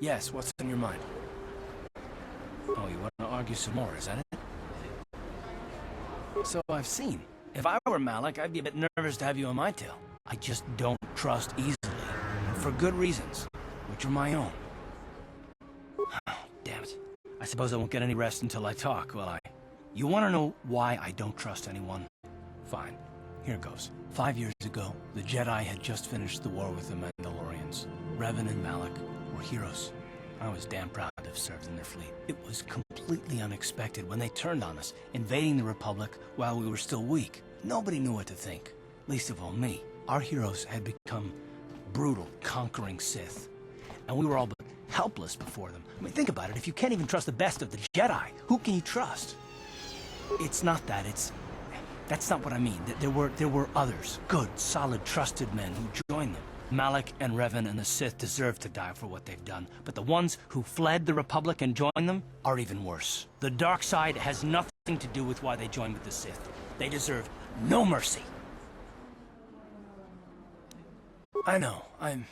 Yes, what's on your mind? Oh, you want to argue some more, is that it? So I've seen. If I were Malik, I'd be a bit nervous to have you on my tail. I just don't trust easily. And for good reasons, which are my own. Oh, damn it. I suppose I won't get any rest until I talk, will I? You want to know why I don't trust anyone? Fine. Here goes. 5 years ago, the Jedi had just finished the war with the Mandalorians. Revan and Malik were heroes. I was damn proud to have served in their fleet. It was completely unexpected when they turned on us, invading the Republic while we were still weak. Nobody knew what to think, least of all me. Our heroes had become brutal, conquering Sith, and we were all but helpless before them. I mean, think about it. If you can't even trust the best of the Jedi, who can you trust? It's not that. That's not what I mean. There were others, good, solid, trusted men who joined them. Malik and Revan and the Sith deserve to die for what they've done, but the ones who fled the Republic and joined them are even worse. The dark side has nothing to do with why they joined with the Sith. They deserve no mercy. I know, and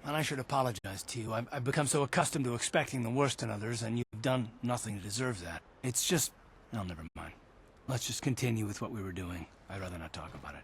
I should apologize to you. I've become so accustomed to expecting the worst in others, and you've done nothing to deserve that. It's just... oh, never mind. Let's just continue with what we were doing. I'd rather not talk about it.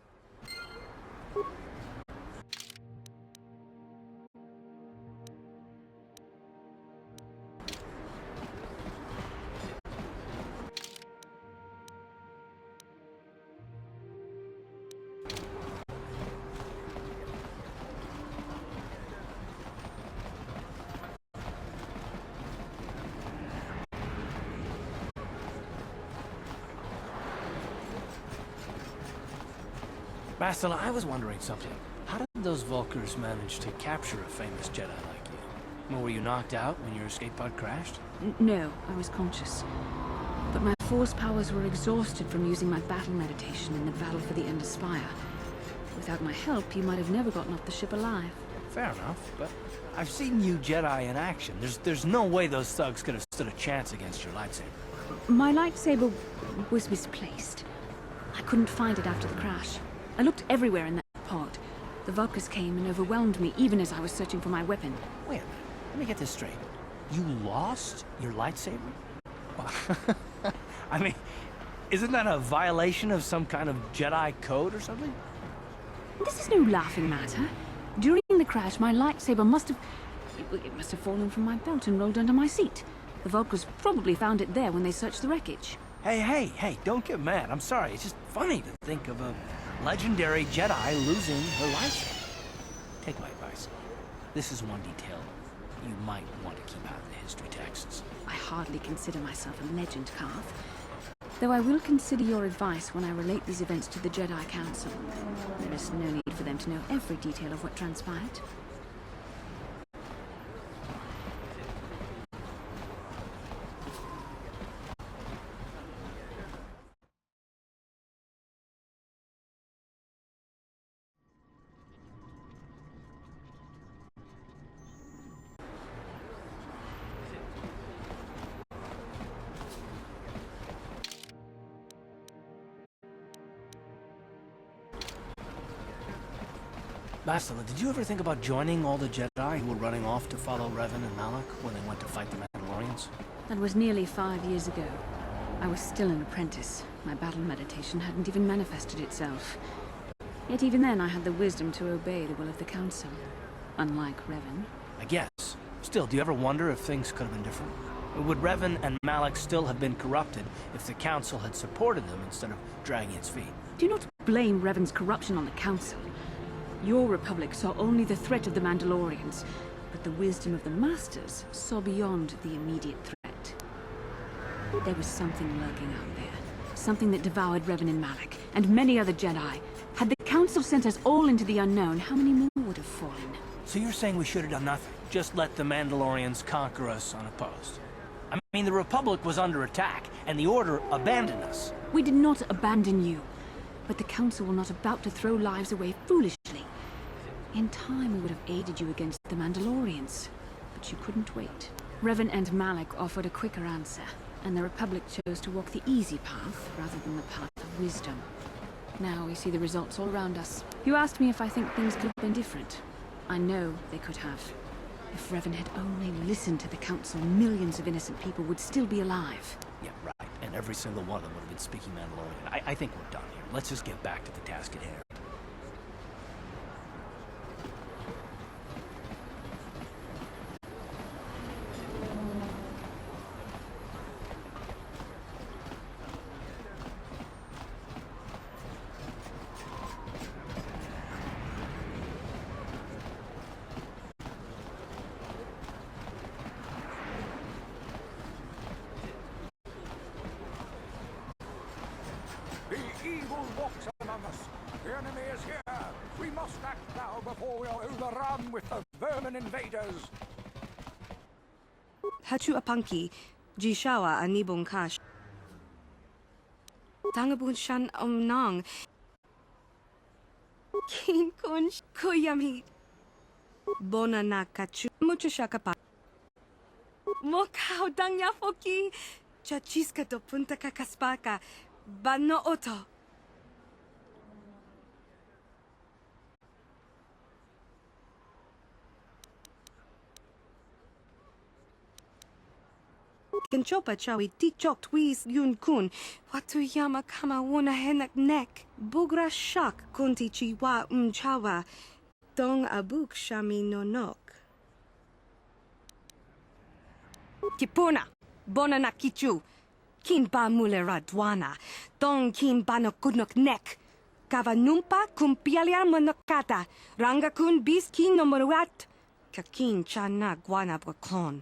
Bastila, I was wondering something. How did those Vulkars manage to capture a famous Jedi like you? Well, were you knocked out when your escape pod crashed? No, I was conscious. But my force powers were exhausted from using my battle meditation in the battle for the Ender Spire. Without my help, you might have never gotten off the ship alive. Fair enough, but I've seen you Jedi in action. There's no way those thugs could have stood a chance against your lightsaber. My lightsaber was misplaced. I couldn't find it after the crash. I looked everywhere in that pod. The Vulkars came and overwhelmed me even as I was searching for my weapon. Wait a minute. Let me get this straight. You lost your lightsaber? Well, I mean, isn't that a violation of some kind of Jedi code or something? This is no laughing matter. During the crash, my lightsaber must have fallen from my belt and rolled under my seat. The Vulkars probably found it there when they searched the wreckage. Hey, don't get mad. I'm sorry. It's just funny to think of a legendary Jedi losing her lightsaber. Take my advice. This is one detail you might want to keep out of the history texts. I hardly consider myself a legend, Carth. Though I will consider your advice when I relate these events to the Jedi Council. There is no need for them to know every detail of what transpired. Bastila, did you ever think about joining all the Jedi who were running off to follow Revan and Malik when they went to fight the Mandalorians? That was nearly 5 years ago. I was still an apprentice. My battle meditation hadn't even manifested itself. Yet even then I had the wisdom to obey the will of the Council. Unlike Revan. I guess. Still, do you ever wonder if things could have been different? Would Revan and Malik still have been corrupted if the Council had supported them instead of dragging its feet? Do not blame Revan's corruption on the Council. Your Republic saw only the threat of the Mandalorians, but the wisdom of the Masters saw beyond the immediate threat. There was something lurking out there. Something that devoured Revan and Malik, and many other Jedi. Had the Council sent us all into the unknown, how many more would have fallen? So you're saying we should have done nothing? Just let the Mandalorians conquer us unopposed? I mean, the Republic was under attack, and the Order abandoned us. We did not abandon you. But the Council were not about to throw lives away foolishly. In time, we would have aided you against the Mandalorians. But you couldn't wait. Revan and Malik offered a quicker answer, and the Republic chose to walk the easy path rather than the path of wisdom. Now we see the results all around us. You asked me if I think things could have been different. I know they could have. If Revan had only listened to the Council, millions of innocent people would still be alive. Yeah, right. And every single one of them would have been speaking Mandalorian. I think we're done here. Let's just get back to the task at hand. The evil walks among us. The enemy is here. We must act now before we are overrun with the vermin invaders. Hachu apanki, jishawa anibong kash. Tangabun shan omnang. Kin kun kuyami. Bona na kachu mucho shakapa. Mokau dangya foki. Chachiska do punta kakaspaka. Bano oto. Kenchopa chawi tikchok twis yun kun. Watu yama kama wona henak nek. Bugra shak kunti chiwa chawa. Dong abuk shami nonok. Kipuna. Bona na kichu. Kin ba mulera dwana. Dong kin ba no kudnok nek. Kava numpa kumpialia monokata. Ranga kun bis kin no moruat. Kakin chana guana brakon.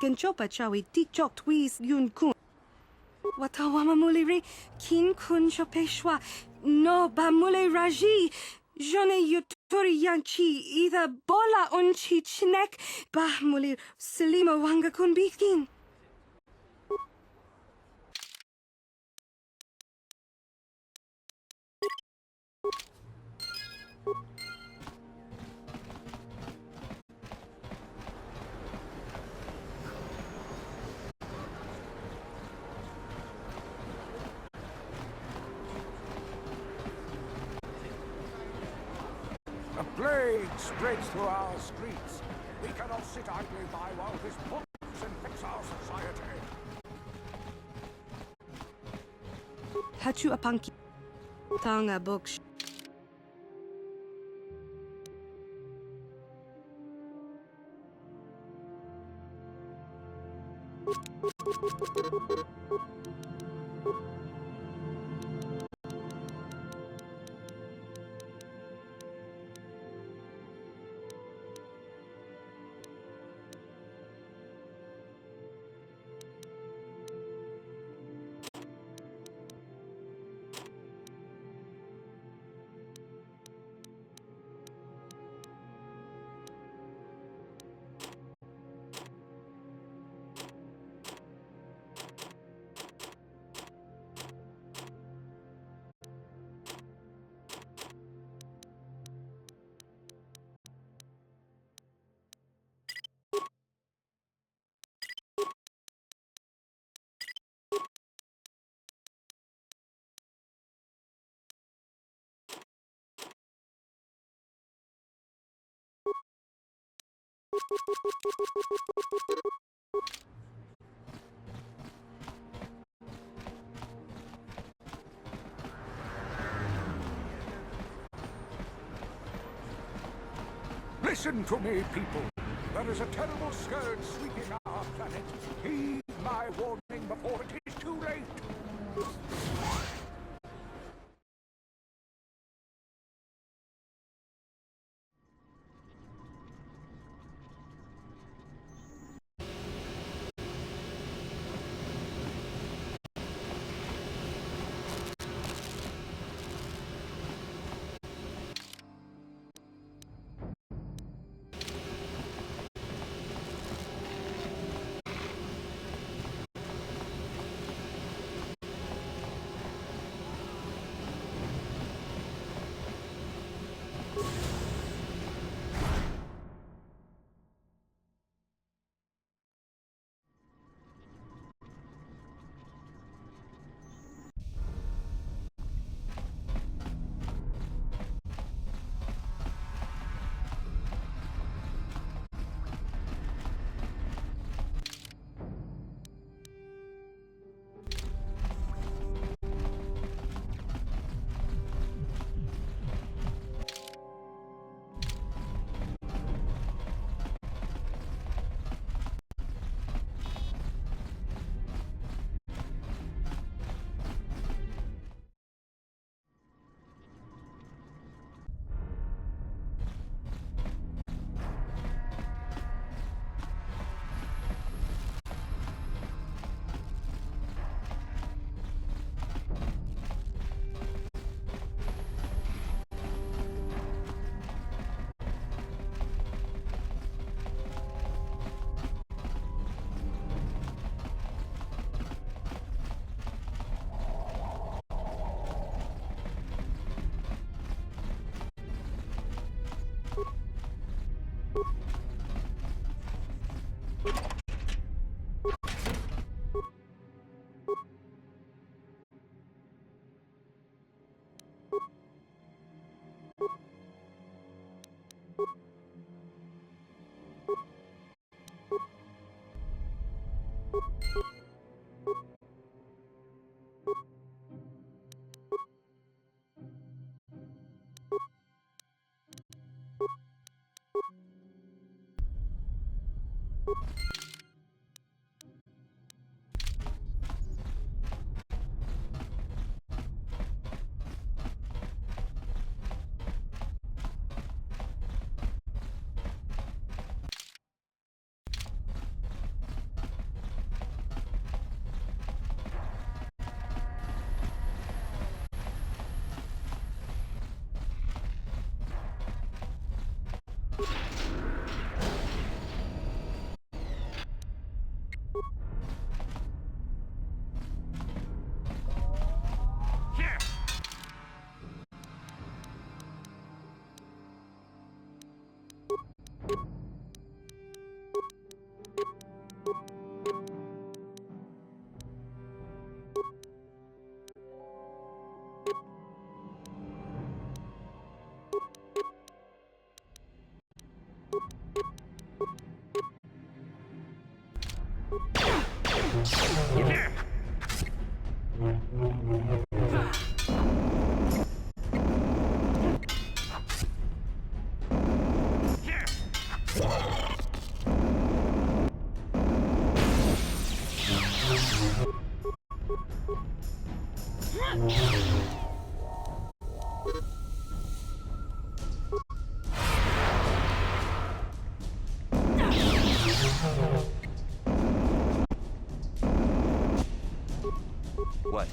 Kenchopa chawi tikchok twis yun kun. Watawama muliri kin kun chopeshwa. No ba mule raji. Jone yuturi yanchi either bola unchi chinek. Ba muli selima wanga kun bikin. A plague spreads through our streets. We cannot sit idly by while this pollutes infects our society. Hachu apanki. Tanga books. Listen to me, people. There is a terrible scourge sweeping our planet. Heed my warning before it is too late. What?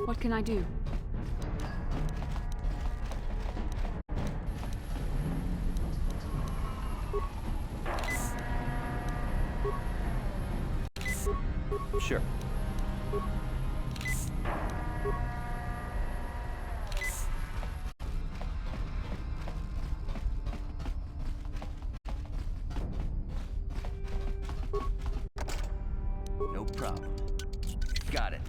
What can I do? Sure. No problem. Got it.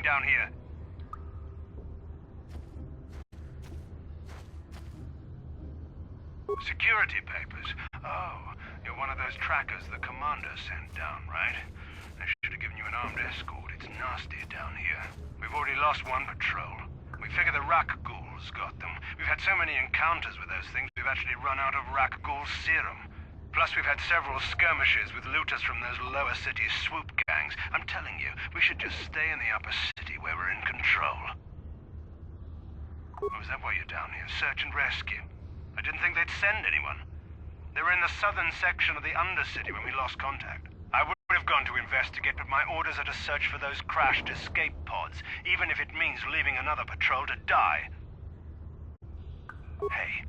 down here? Security papers? Oh, you're one of those trackers the commander sent down, right? I should have given you an armed escort. It's nasty down here. We've already lost one patrol. We figure the Rak ghouls got them. We've had so many encounters with those things, we've actually run out of Rak ghoul serum. Plus, we've had several skirmishes with looters from those lower city swoop gangs. I'm telling you, we should just stay in the upper city where we're in control. Oh, is that why you're down here? Search and rescue? I didn't think they'd send anyone. They were in the southern section of the Undercity when we lost contact. I would have gone to investigate, but my orders are to search for those crashed escape pods, even if it means leaving another patrol to die. Hey,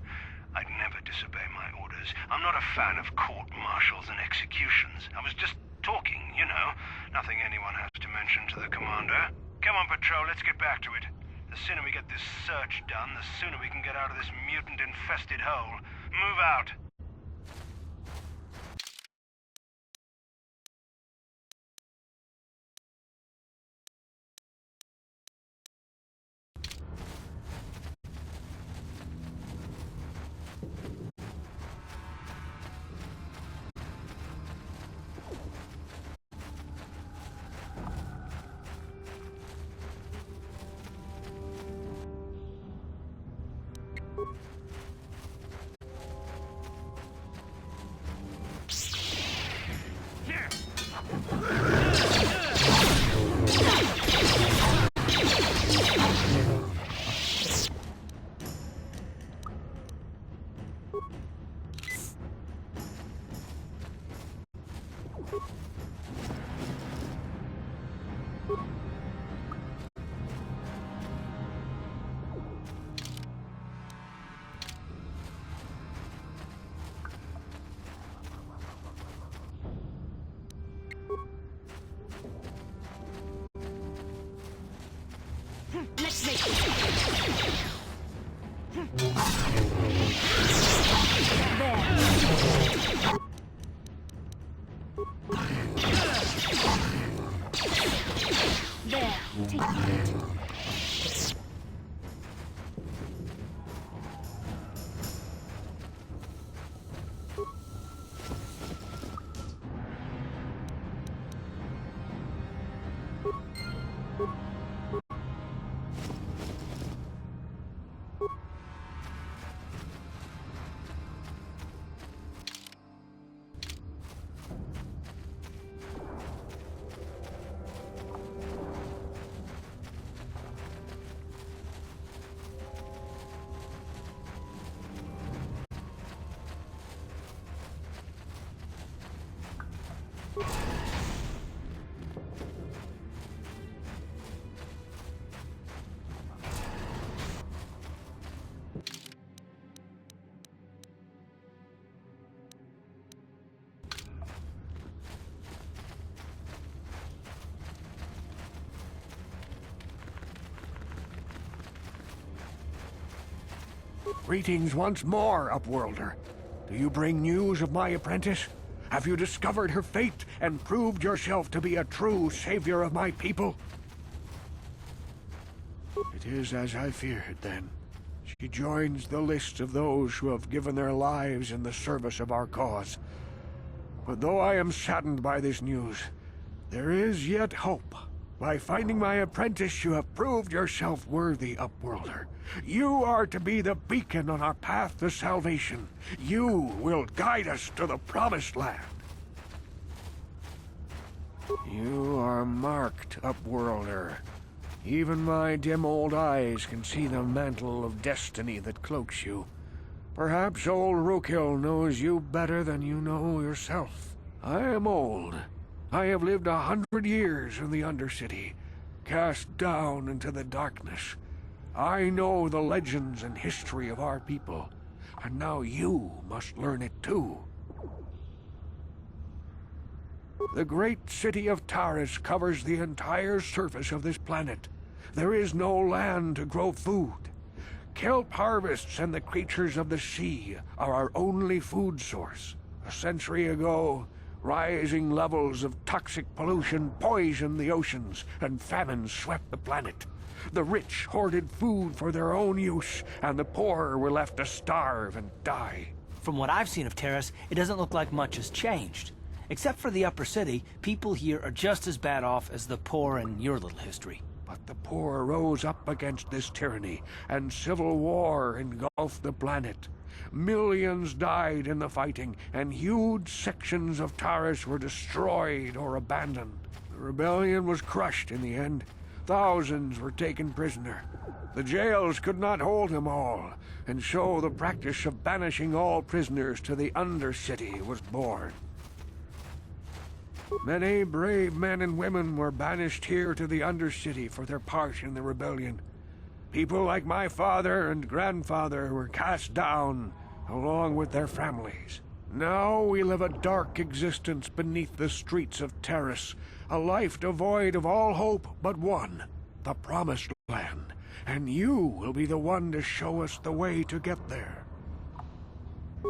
I'd never disobey my orders. I'm not a fan of court-martials and executions. I was just talking, you know. Nothing anyone has to mention to the commander. Come on, patrol, let's get back to it. The sooner we get this search done, the sooner we can get out of this mutant-infested hole. Move out. Let's make it. There. Take it. Greetings once more, Upworlder. Do you bring news of my apprentice? Have you discovered her fate and proved yourself to be a true savior of my people? It is as I feared, then. She joins the list of those who have given their lives in the service of our cause. But though I am saddened by this news, there is yet hope. By finding my apprentice, you have proved yourself worthy, Upworlder. You are to be the beacon on our path to salvation. You will guide us to the Promised Land. You are marked, Upworlder. Even my dim old eyes can see the mantle of destiny that cloaks you. Perhaps old Rookhill knows you better than you know yourself. I am old. I have lived 100 years in the Undercity, cast down into the darkness. I know the legends and history of our people, and now you must learn it too. The great city of Taris covers the entire surface of this planet. There is no land to grow food. Kelp harvests and the creatures of the sea are our only food source. A century ago, Rising levels of toxic pollution poisoned the oceans, and famine swept the planet. The rich hoarded food for their own use, and the poor were left to starve and die. From what I've seen of Terrace, it doesn't look like much has changed. Except for the upper city, people here are just as bad off as the poor in your little history. But the poor rose up against this tyranny, and civil war engulfed the planet. Millions died in the fighting, and huge sections of Taris were destroyed or abandoned. The rebellion was crushed in the end. Thousands were taken prisoner. The jails could not hold them all, and so the practice of banishing all prisoners to the Undercity was born. Many brave men and women were banished here to the Undercity for their part in the rebellion. People like my father and grandfather were cast down, along with their families. Now we live a dark existence beneath the streets of Terrace, a life devoid of all hope but one, the Promised Land, and you will be the one to show us the way to get there.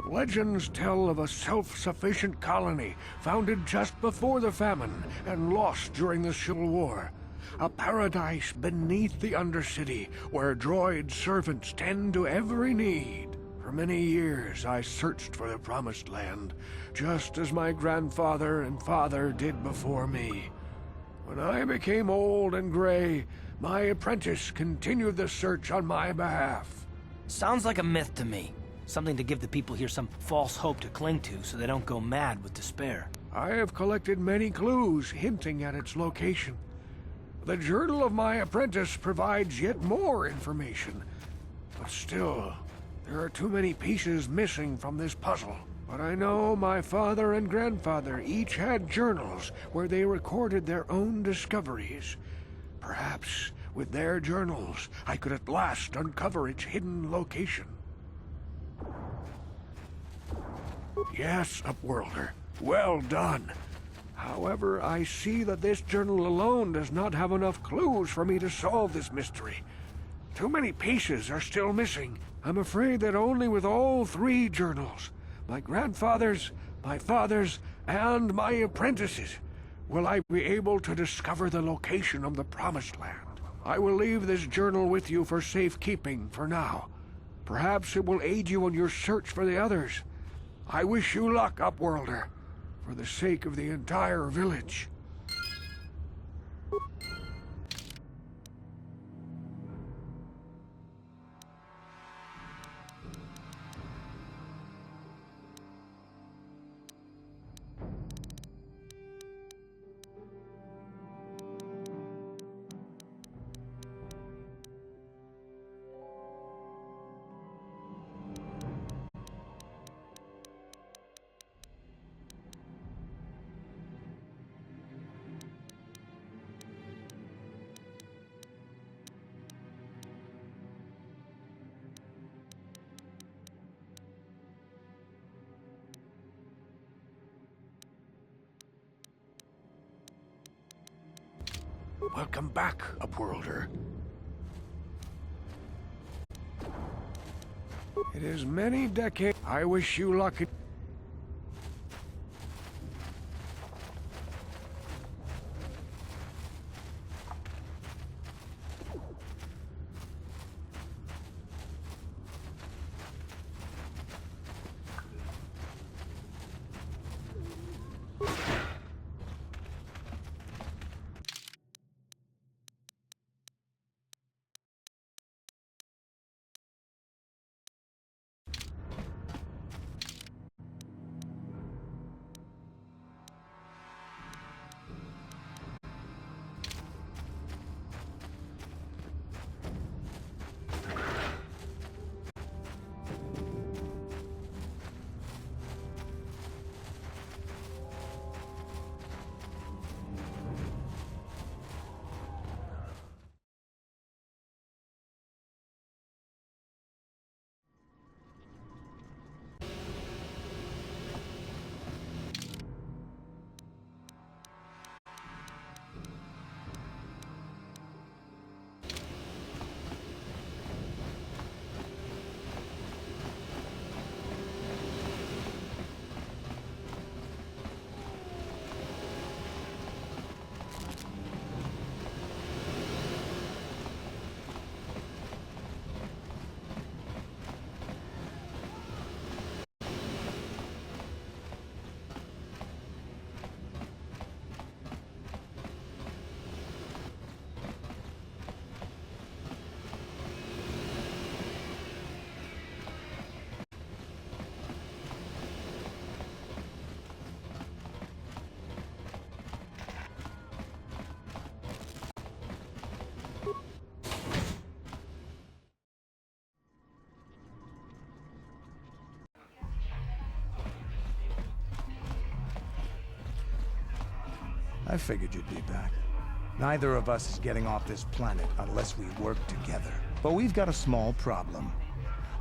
Legends tell of a self-sufficient colony founded just before the famine and lost during the Civil War. A paradise beneath the Undercity where droid servants tend to every need. For many years I searched for the Promised Land, just as my grandfather and father did before me. When I became old and gray, my apprentice continued the search on my behalf. Sounds like a myth to me. Something to give the people here some false hope to cling to so they don't go mad with despair. I have collected many clues hinting at its location. The journal of my apprentice provides yet more information. But still, there are too many pieces missing from this puzzle. But I know my father and grandfather each had journals where they recorded their own discoveries. Perhaps with their journals, I could at last uncover its hidden location. Yes, Upworlder. Well done. However, I see that this journal alone does not have enough clues for me to solve this mystery. Too many pieces are still missing. I'm afraid that only with all three journals, my grandfather's, my father's, and my apprentice's, will I be able to discover the location of the Promised Land. I will leave this journal with you for safekeeping for now. Perhaps it will aid you in your search for the others. I wish you luck, Upworlder, for the sake of the entire village. Welcome back, Upworlder. It is many decades. I wish you luck. I figured you'd be back. Neither of us is getting off this planet unless we work together. But we've got a small problem.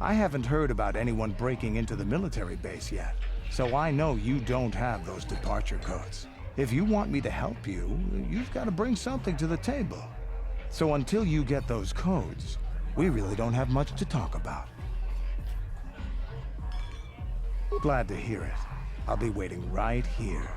I haven't heard about anyone breaking into the military base yet, so I know you don't have those departure codes. If you want me to help you, you've got to bring something to the table. So until you get those codes, we really don't have much to talk about. Glad to hear it. I'll be waiting right here.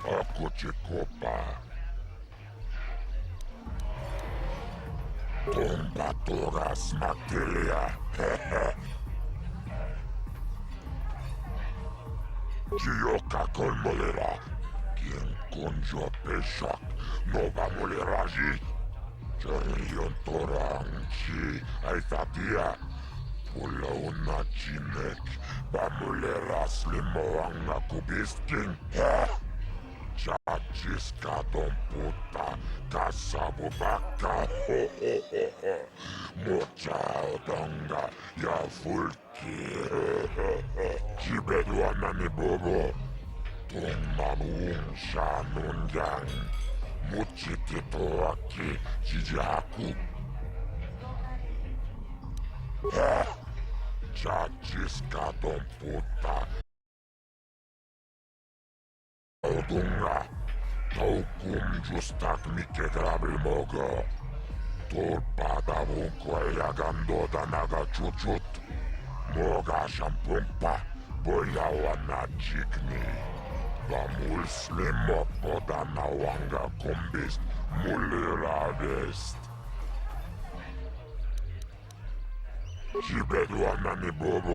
Eccoci qua. Tombatura smattilia. Gioca col molera. Quien conjo peshak no va moleraji. Jarion toranchi aitatia. Pula una chinek. Va molera slimoanga kubisking. Chachiska don puta, casabu baka, ho ho ho ho. Mocha donga, ya fulki, Jibeduana ni bobo. Tonmamun shanun yang. Muchitito aki, jijaku. Chachiska don puta. Odunga, taukum justak mikke grabil mogo. Torpada vunko jagando da naga chuchut. Moga shampumpa, boya wana jikni. Va muslim poda nawanga kumbist, muliradest. Jibeduana ni bobo.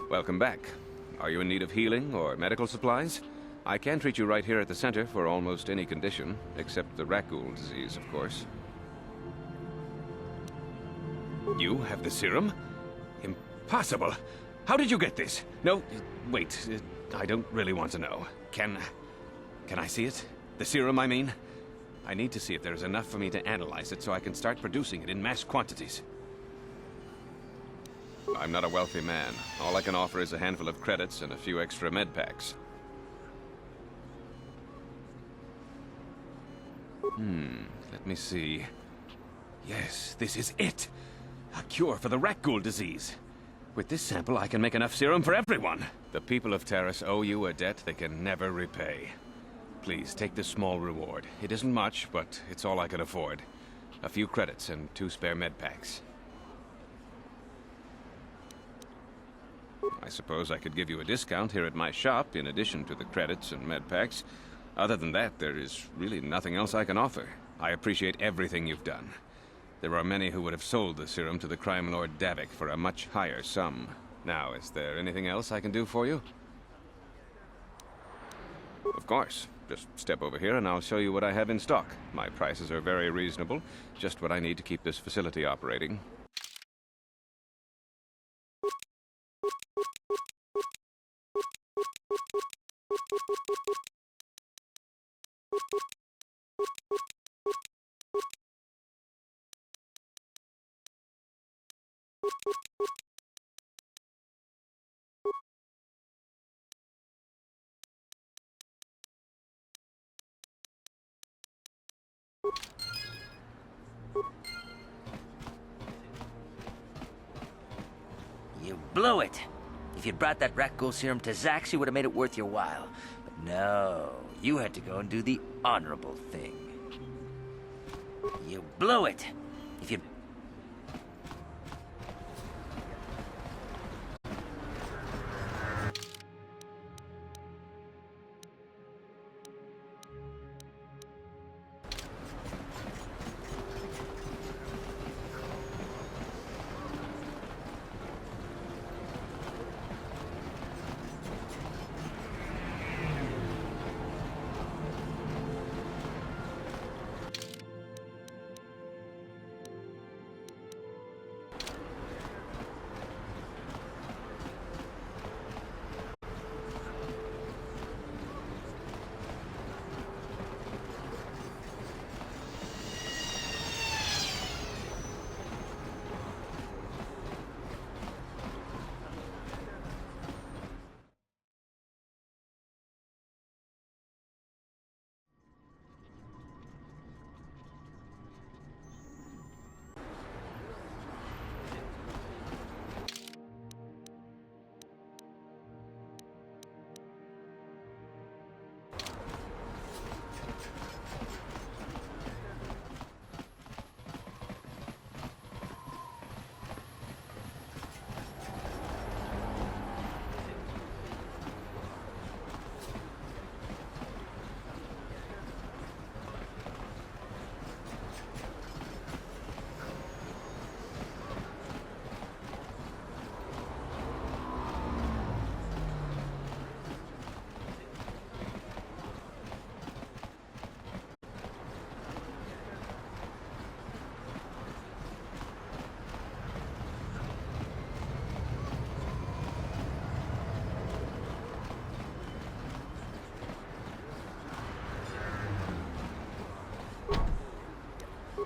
Welcome back. Are you in need of healing or medical supplies? I can treat you right here at the center for almost any condition, except the Rakghoul disease, of course. You have the serum? Impossible! How did you get this? No, wait, I don't really want to know. Can I see it? The serum, I mean? I need to see if there's enough for me to analyze it so I can start producing it in mass quantities. I'm not a wealthy man. All I can offer is a handful of credits and a few extra med packs. Let me see. Yes, this is it! A cure for the Rakghoul disease. With this sample, I can make enough serum for everyone. The people of Terrace owe you a debt they can never repay. Please, take this small reward. It isn't much, but it's all I can afford. A few credits and 2 spare med packs. I suppose I could give you a discount here at my shop, in addition to the credits and med packs. Other than that, there is really nothing else I can offer. I appreciate everything you've done. There are many who would have sold the serum to the crime lord Davik for a much higher sum. Now, is there anything else I can do for you? Of course. Just step over here and I'll show you what I have in stock. My prices are very reasonable, just what I need to keep this facility operating. You blew it. If you'd brought that rat ghoul serum to Zax, you would have made it worth your while. But no, you had to go and do the honorable thing. You blew it. If you'd...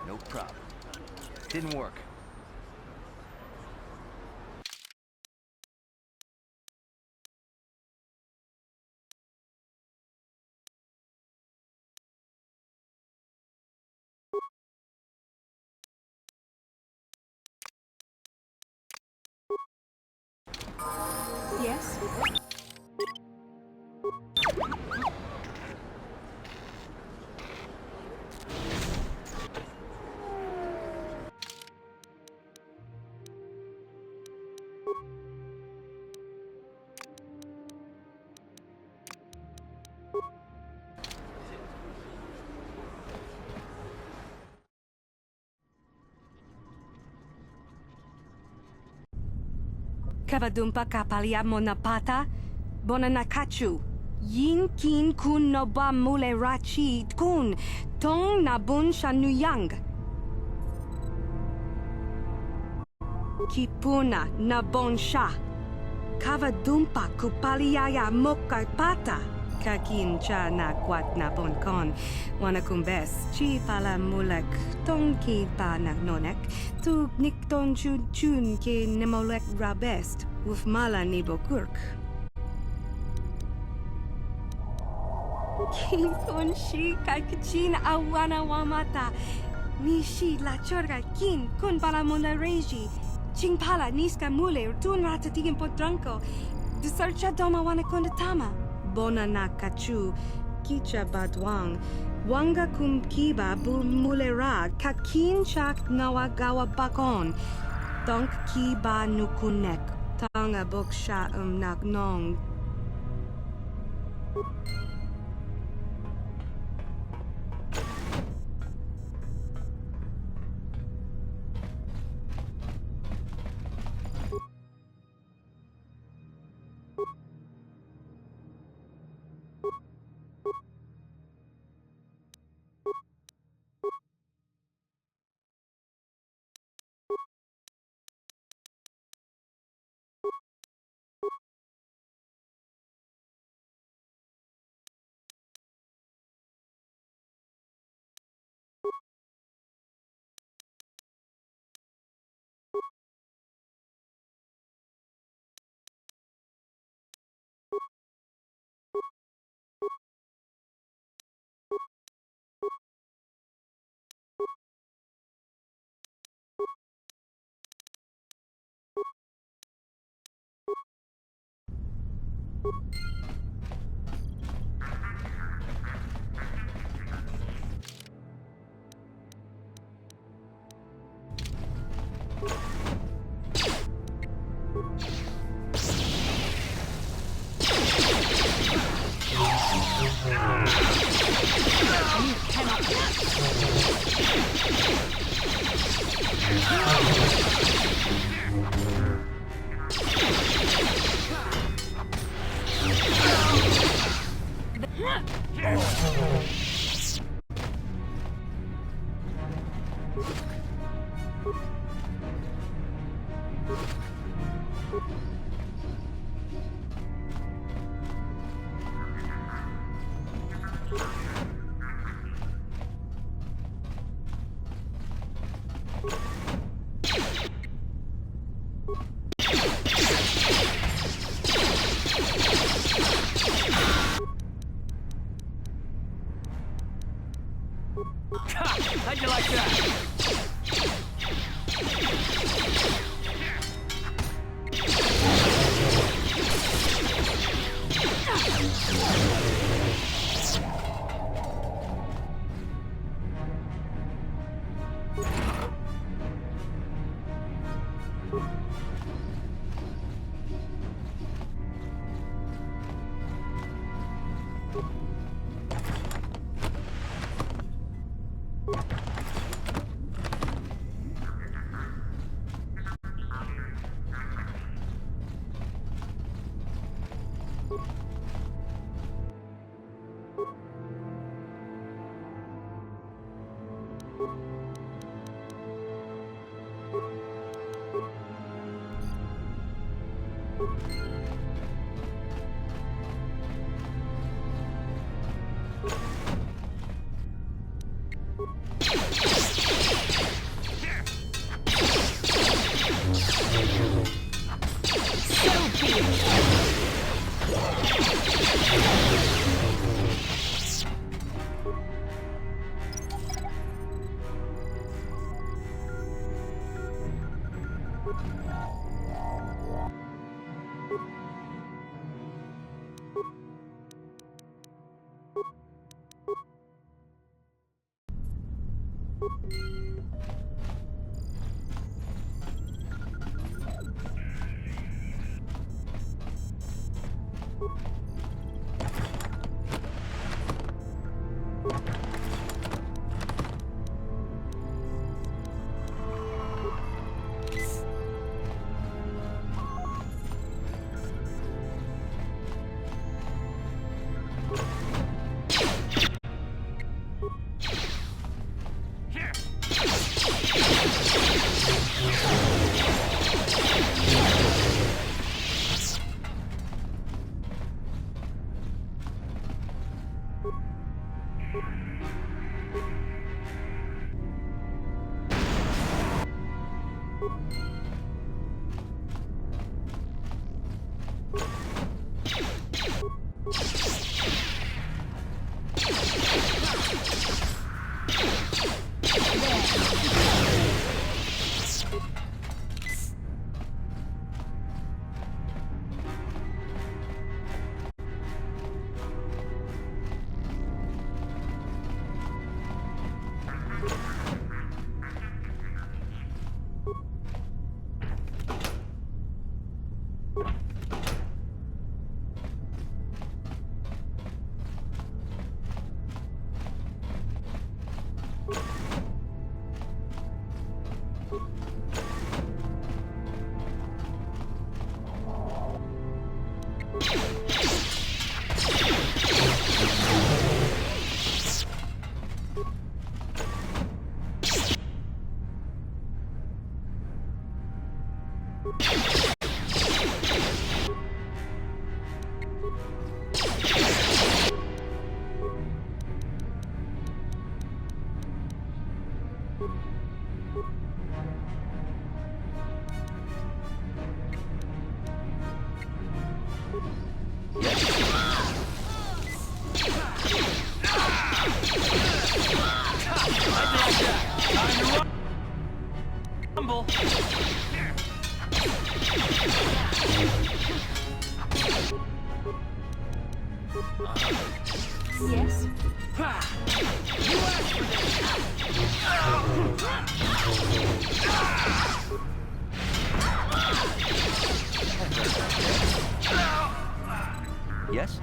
No problem. Didn't work. Yes? Kavadumpa kapalia monapata, bonanakachu. Yin kin kun noba mule rachi kun, tong nabun shanuyang. Kipuna nabon sha. Kavadumpa kupaliaya mokapata. Kakin cha na kwat na bonkon. Wanakumbes chi pala mulek tong ki pa na nonek. Tu nikton chun chun ke nemolek rabest. Uf mala ni bokurk. Kin kun shi kakachin awana wamata. Nishi la chorga kin kun pala mula reji. Ching pala niska mule tun ratatigin potranko. Disarcha doma wana kondatama. Bona na kachu, kicha badwang. Wanga kum kiba bu mulera kakin chak nawagawa bakon. Donk kiba nukunek. Tanga boksha nak nong. How'd you like that? Rumble. Yes?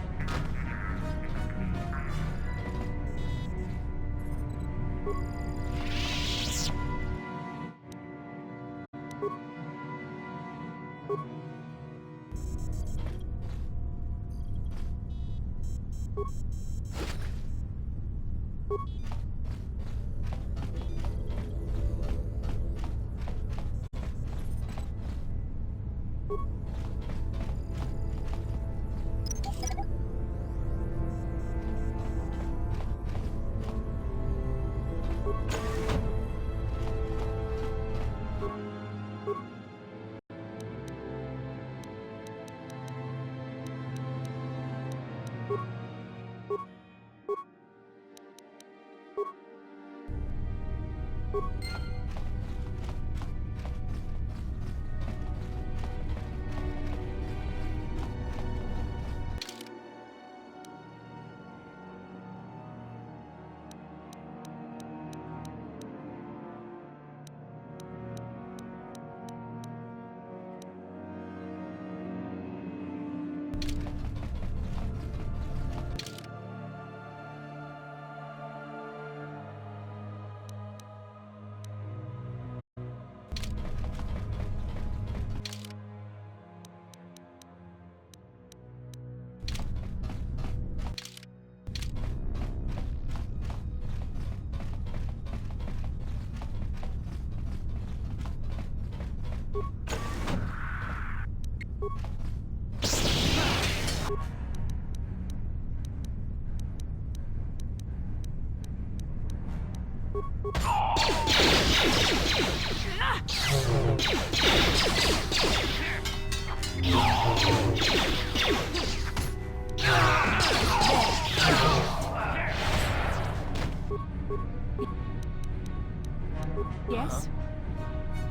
You asked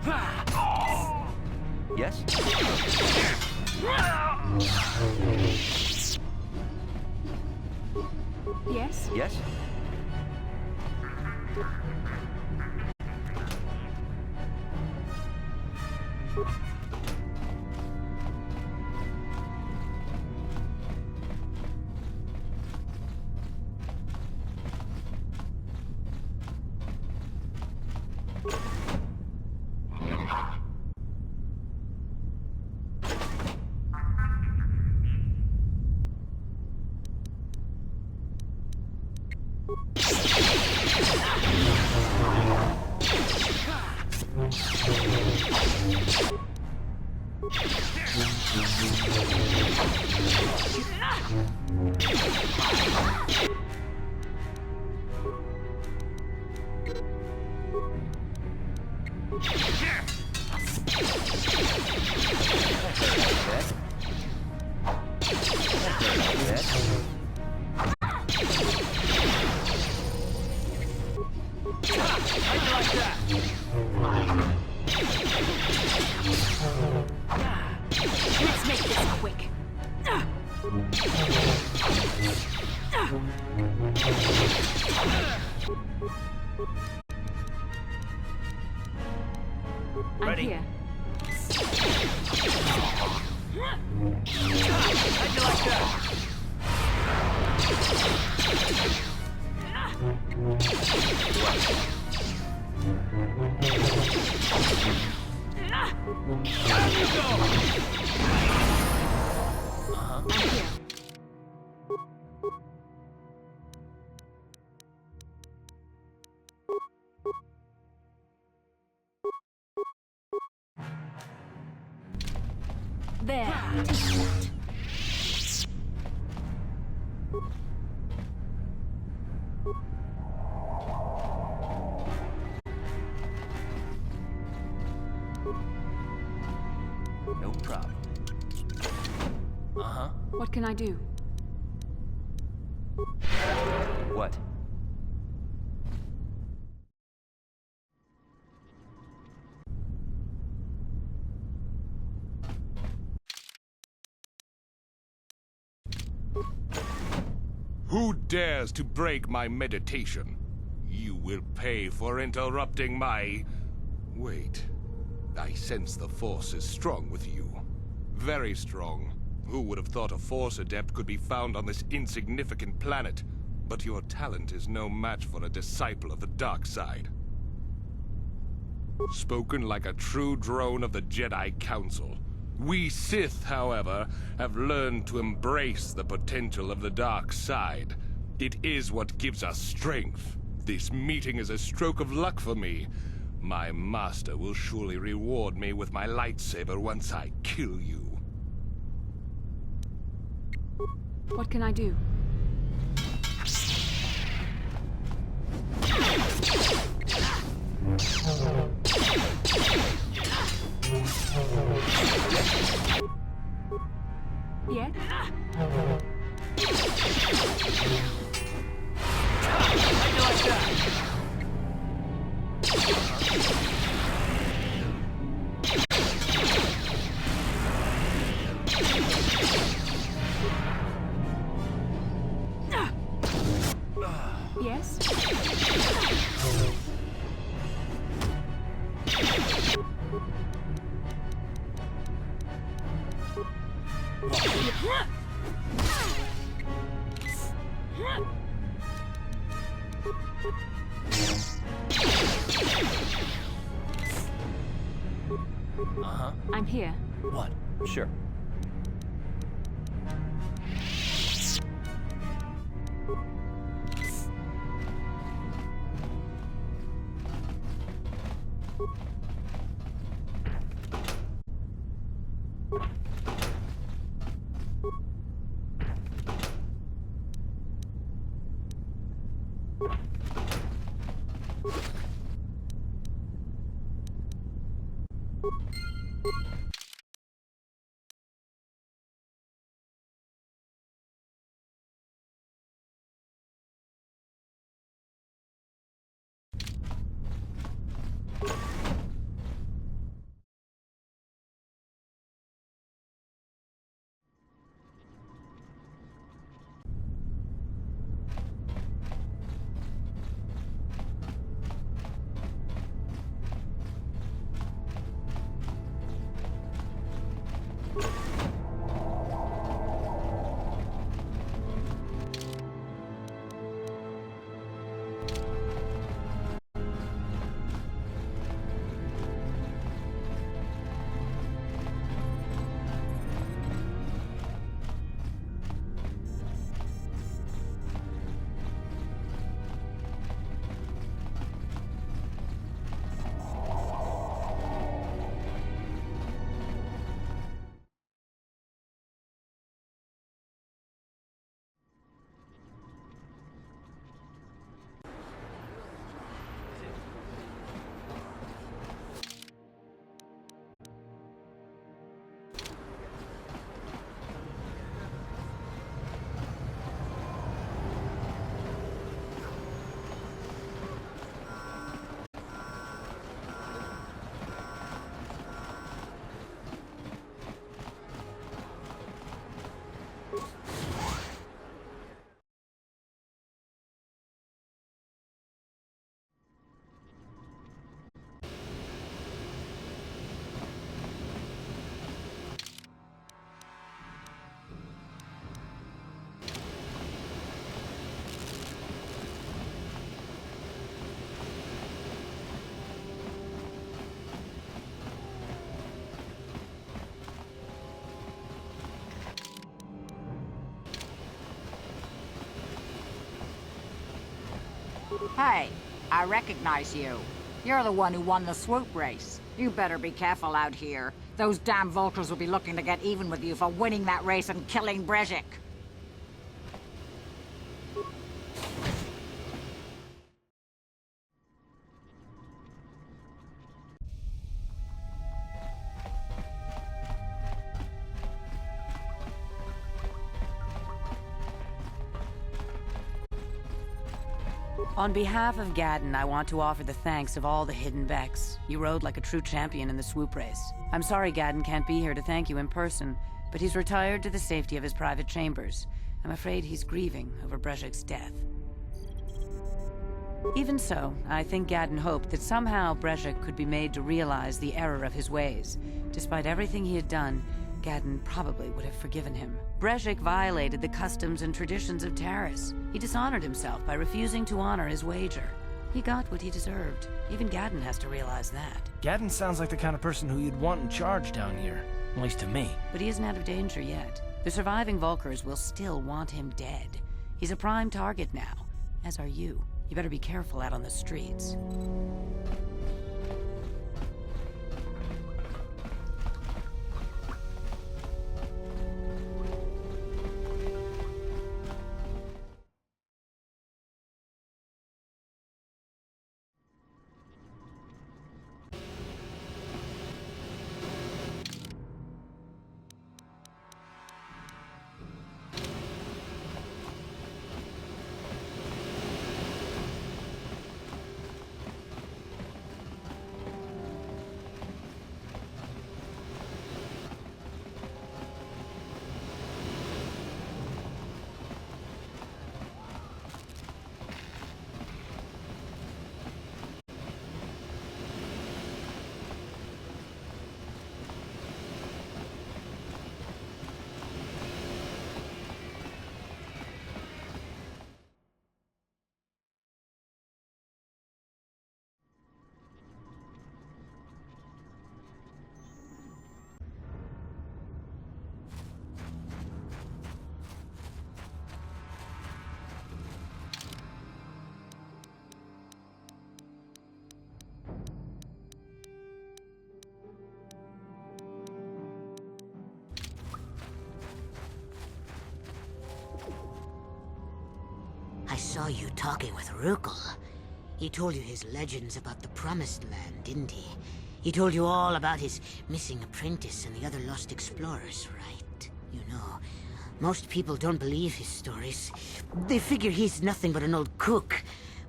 for this. Yes? Yes? Yes? Yes? Yes? Let's make this quick. I'm Ready. here. How'd you like that? I'm here. There. No problem. Uh-huh. What can I do? What? Who dares to break my meditation? You will pay for interrupting my... Wait. I sense the Force is strong with you. Very strong. Who would have thought a Force adept could be found on this insignificant planet? But your talent is no match for a disciple of the dark side. Spoken like a true drone of the Jedi Council. We Sith, however, have learned to embrace the potential of the dark side. It is what gives us strength. This meeting is a stroke of luck for me. My master will surely reward me with my lightsaber once I kill you. What can I do? Yeah? Yes? Uh-huh. I'm here. What? Sure. Hey, I recognize you. You're the one who won the swoop race. You better be careful out here. Those damn vultures will be looking to get even with you for winning that race and killing Brezhik. On behalf of Gadden, I want to offer the thanks of all the hidden Becks. You rode like a true champion in the swoop race. I'm sorry Gadden can't be here to thank you in person, but he's retired to the safety of his private chambers. I'm afraid he's grieving over Brezhik's death. Even so, I think Gadden hoped that somehow Brezhik could be made to realize the error of his ways. Despite everything he had done, Gadden probably would have forgiven him. Brezhik violated the customs and traditions of Taris. He dishonored himself by refusing to honor his wager. He got what he deserved. Even Gadden has to realize that. Gadden sounds like the kind of person who you'd want in charge down here. At least to me. But he isn't out of danger yet. The surviving Vulkars will still want him dead. He's a prime target now, as are you. You better be careful out on the streets. I saw you talking with Rukel. He told you his legends about the Promised Land, didn't he? He told you all about his missing apprentice and the other lost explorers, right? You know, most people don't believe his stories. They figure he's nothing but an old cook.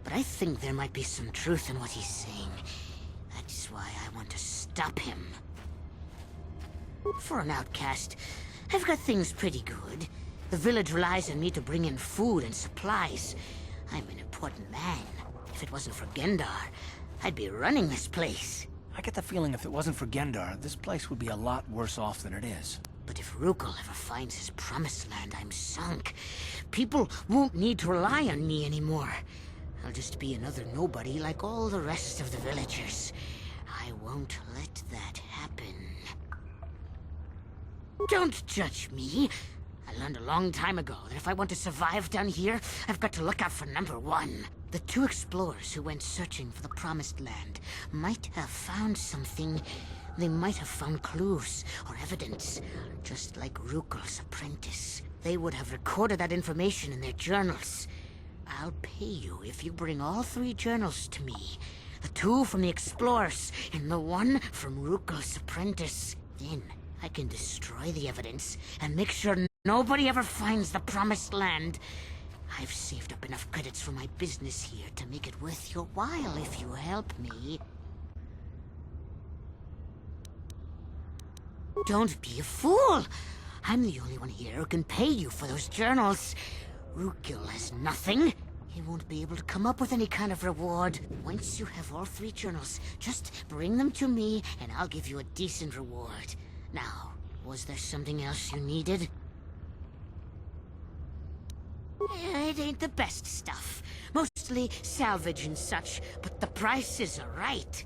But I think there might be some truth in what he's saying. That's why I want to stop him. For an outcast, I've got things pretty good. The village relies on me to bring in food and supplies. I'm an important man. If it wasn't for Gendar, I'd be running this place. I get the feeling if it wasn't for Gendar, this place would be a lot worse off than it is. But if Rukel ever finds his Promised Land, I'm sunk. People won't need to rely on me anymore. I'll just be another nobody like all the rest of the villagers. I won't let that happen. Don't judge me. I learned a long time ago that if I want to survive down here, I've got to look out for number one. The two explorers who went searching for the Promised Land might have found something. They might have found clues or evidence, just like Rukel's apprentice. They would have recorded that information in their journals. I'll pay you if you bring all three journals to me. The two from the explorers and the one from Rukel's apprentice. Then I can destroy the evidence and make sure nobody ever finds the Promised Land. I've saved up enough credits for my business here to make it worth your while if you help me. Don't be a fool! I'm the only one here who can pay you for those journals. Rukel has nothing. He won't be able to come up with any kind of reward. Once you have all three journals, just bring them to me and I'll give you a decent reward. Now, was there something else you needed? It ain't the best stuff. Mostly salvage and such, but the prices are right.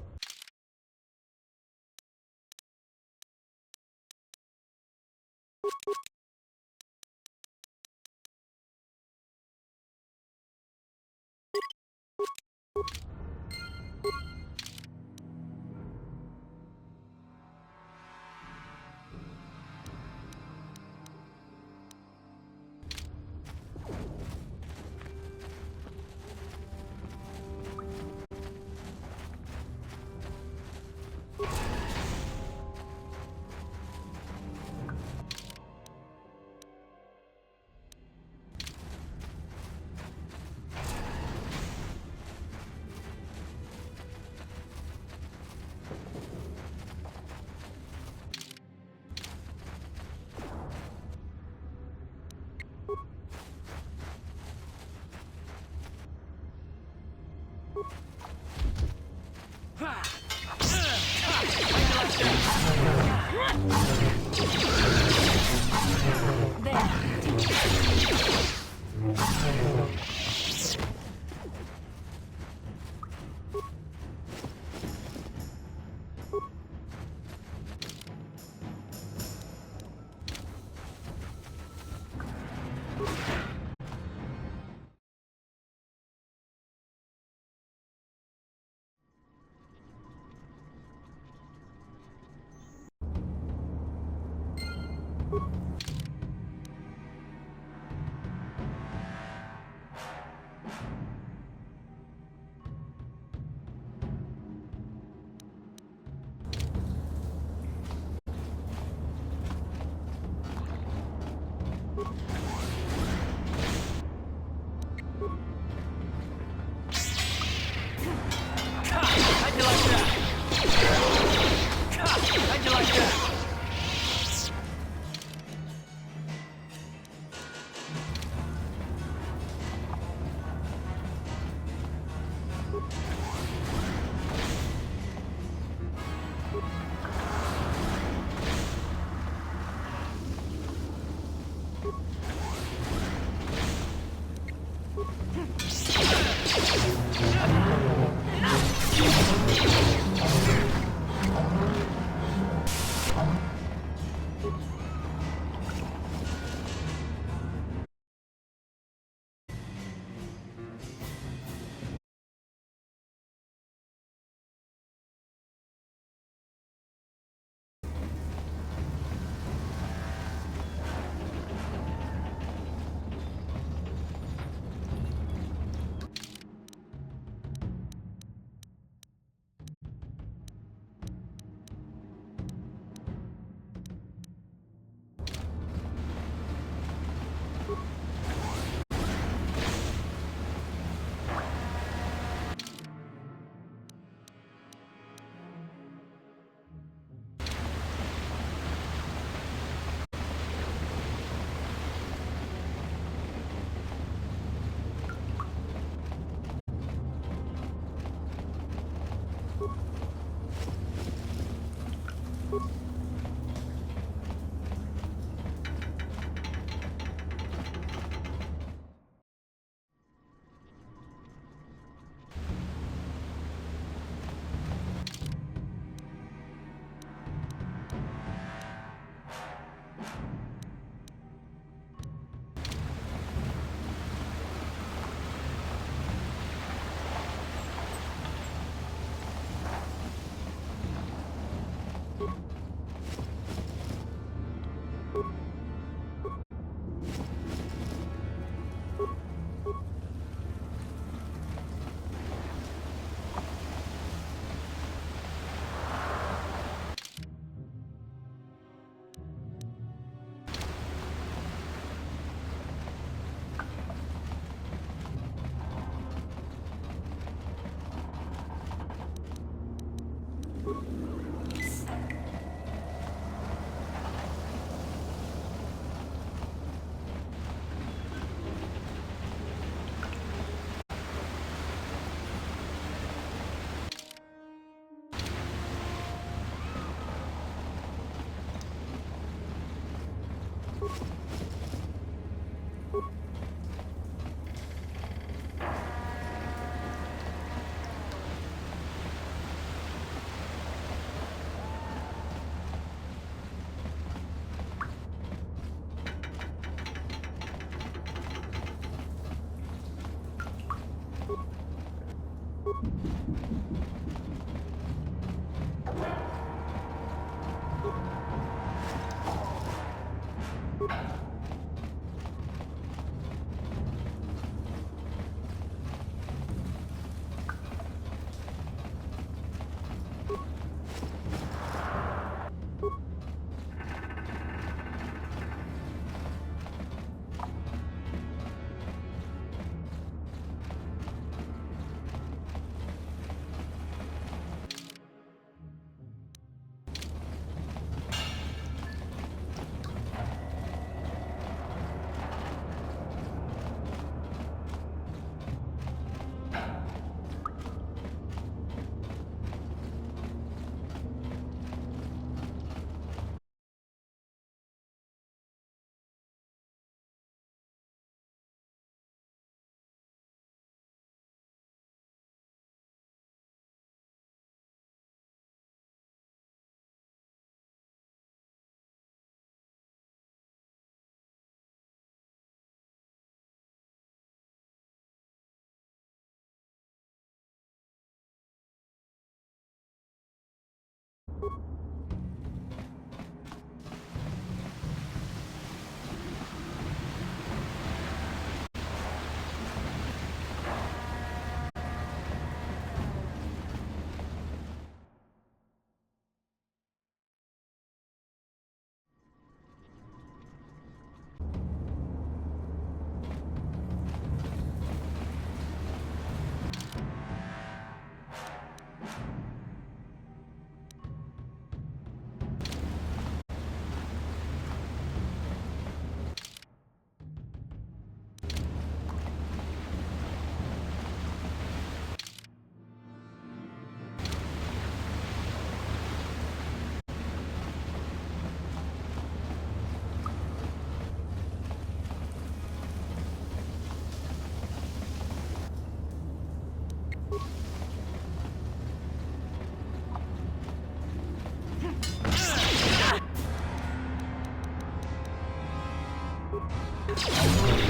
you